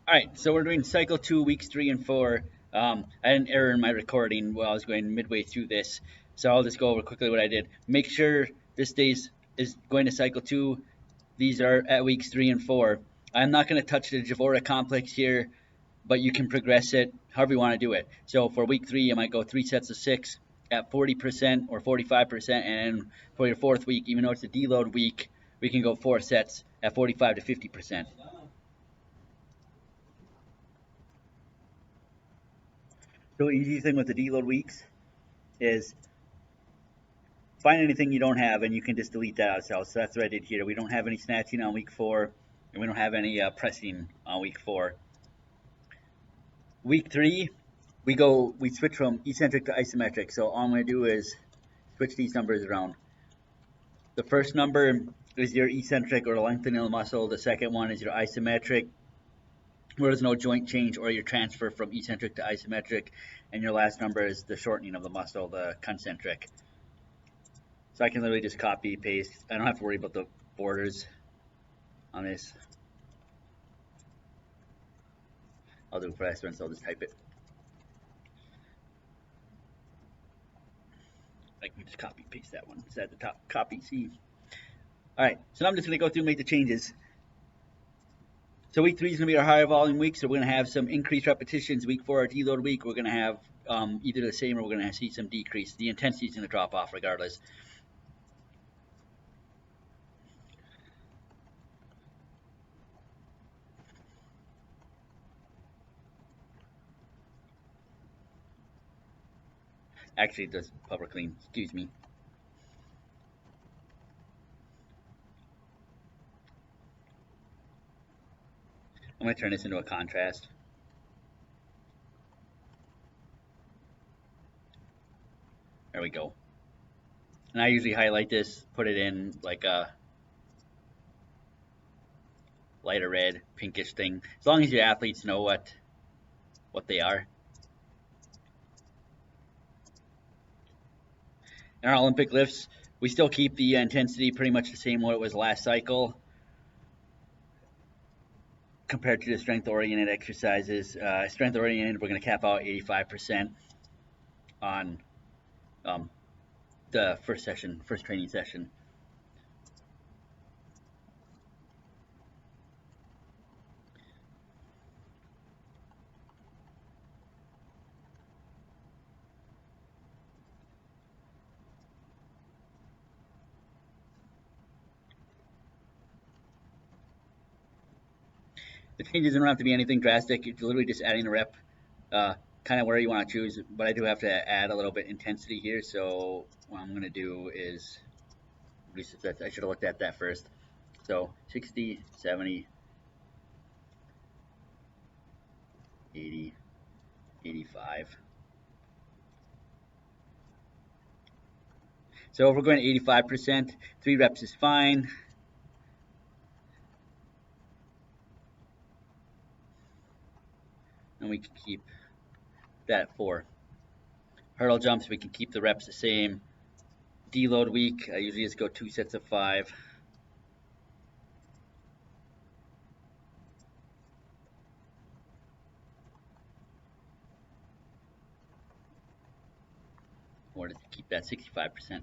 All right, so we're doing cycle 2, weeks 3 and 4. I had an error in my recording while I was going midway through this, so I'll just go over quickly what I did. Make sure this days is going to cycle 2. These are at weeks 3 and 4. I'm not going to touch the Javora complex here, but you can progress it however you want to do it. So for week 3, you might go 3 sets of 6 at 40% or 45%, and for your fourth week, even though it's a deload week, we can go 4 sets at 45 to 50%. So easy thing with the deload weeks is find anything you don't have and you can just delete that out of cells. So that's what I did here. We don't have any snatching on week 4, and we don't have any pressing on week 4. Week 3, we switch from eccentric to isometric. So all I'm going to do is switch these numbers around. The first number is your eccentric or lengthening of the muscle. The second one is your isometric, where there's no joint change or your transfer from eccentric to isometric. And your last number is the shortening of the muscle, the concentric. So I can literally just copy, paste. I don't have to worry about the borders on this. I'll do it for this one, so I'll just type it. I can just copy, paste that one. It's at the top. Copy, C. All right, so now I'm just going to go through and make the changes. So week 3 is going to be our higher volume week, so we're going to have some increased repetitions. Week 4, our deload week, we're going to have either the same or we're going to see some decrease. The intensity is going to drop off regardless. Actually, it does public clean. Excuse me. I'm going to turn this into a contrast. There we go. And I usually highlight this, put it in like a lighter red, pinkish thing. As long as your athletes know what they are. In our Olympic lifts, we still keep the intensity pretty much the same what it was last cycle compared to the strength-oriented exercises. Strength-oriented, we're going to cap out 85% on the first training session. The changes don't have to be anything drastic. It's literally just adding a rep, kind of where you want to choose. But I do have to add a little bit intensity here. So what I'm going to do is, I should have looked at that first. So 60, 70, 80, 85. So if we're going to 85%, 3 reps is fine. And we can keep that at 4. Hurdle jumps, we can keep the reps the same. Deload week, I usually just go 2 sets of 5. Or just keep that 65%.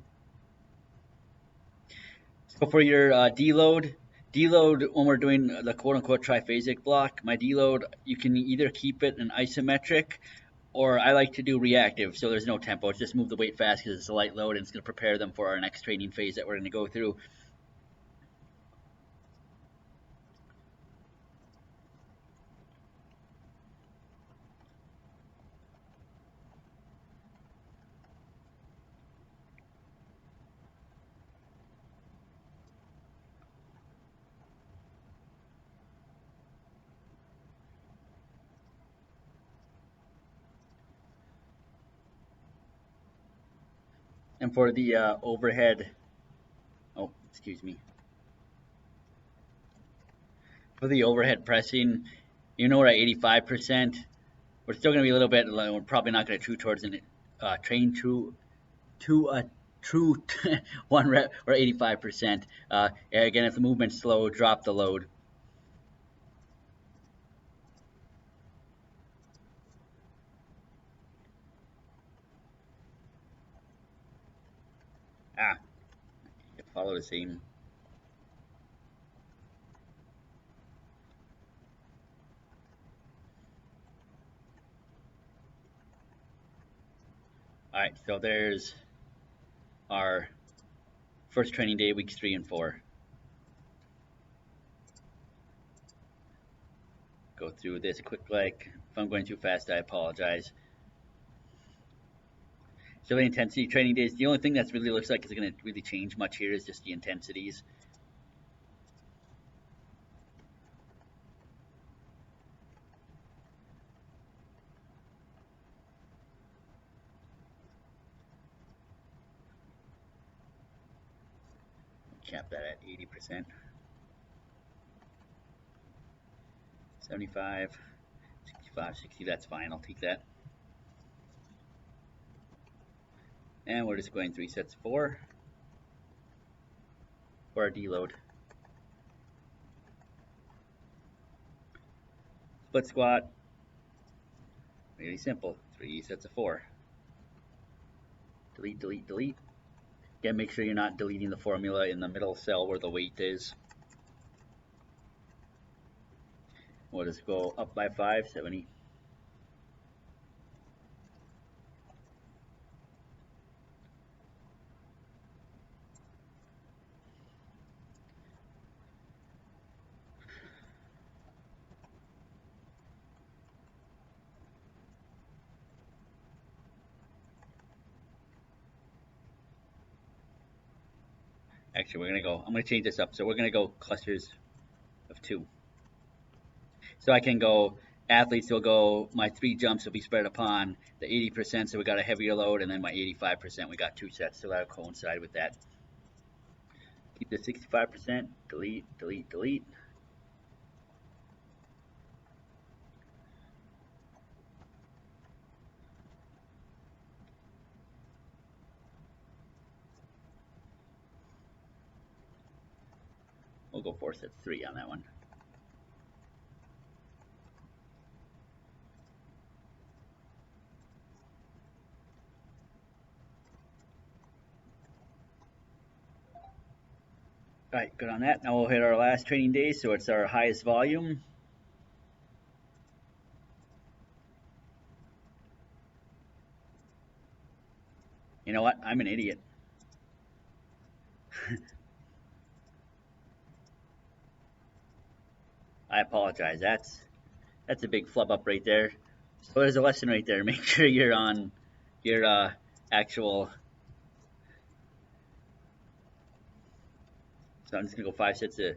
So for your deload when we're doing the quote-unquote triphasic block, my deload, you can either keep it in isometric, or I like to do reactive, so there's no tempo. It's just move the weight fast because it's a light load and it's going to prepare them for our next training phase that we're going to go through. And for the overhead, oh, excuse me. For the overhead pressing, we're at 85%. We're still going to be a little bit, we're probably not going to towards an train to a true 1 rep or 85%. Again, if the movement's slow, drop the load. follow the same. All right, so there's our first training day, weeks 3 and 4. Go through this quick like. If I'm going too fast, I apologize. So the intensity training days, the only thing that really looks like is going to really change much here is just the intensities. Cap that at 80%. 75, 65, 60, that's fine, I'll take that. And we're just going 3 sets of 4 for our deload. Split squat, really simple, 3 sets of 4. Delete, delete, delete. Again, make sure you're not deleting the formula in the middle cell where the weight is. We'll just go up by 5, 70. Actually, I'm gonna change this up. So we're gonna go clusters of 2. So I can go, athletes will go, my 3 jumps will be spread upon the 80%, so we got a heavier load, and then my 85%, we got 2 sets, so that'll coincide with that. Keep the 65%, delete, delete, delete. We'll go 4 sets, 3 on that one. All right, good on that. Now we'll hit our last training day, so it's our highest volume. You know what? I'm an idiot. I apologize. That's a big flub up right there. So there's a lesson right there. Make sure you're on your actual. So I'm just gonna go 5 sets of,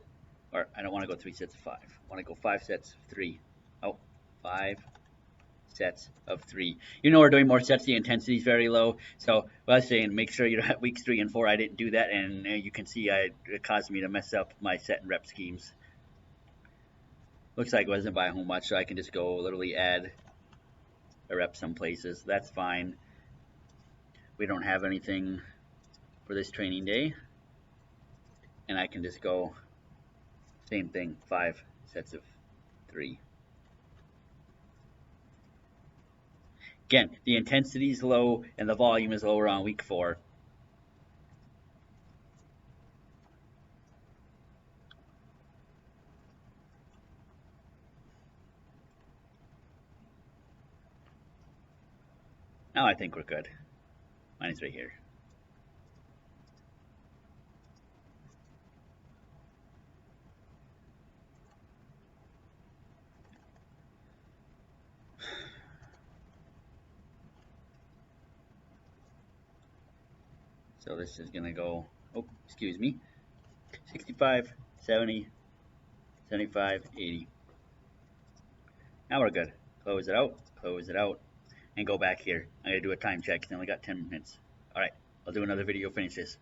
or I don't want to go 3 sets of 5. I want to go 5 sets of 3. Oh, 5 sets of 3. You know we're doing more sets. The intensity is very low. So what I was saying, make sure you're at weeks 3 and 4. I didn't do that, and you can see it caused me to mess up my set and rep schemes. Looks like it wasn't by a whole much, so I can just go literally add a rep some places. That's fine. We don't have anything for this training day. And I can just go same thing, 5 sets of 3. Again, the intensity is low and the volume is lower on week 4. Now I think we're good. Mine is right here. So this is going to go, oh, excuse me, 65, 70, 75, 80. Now we're good. Close it out, and go back here. I'm going to do a time check. I only got 10 minutes. All right, I'll do another video, finish this.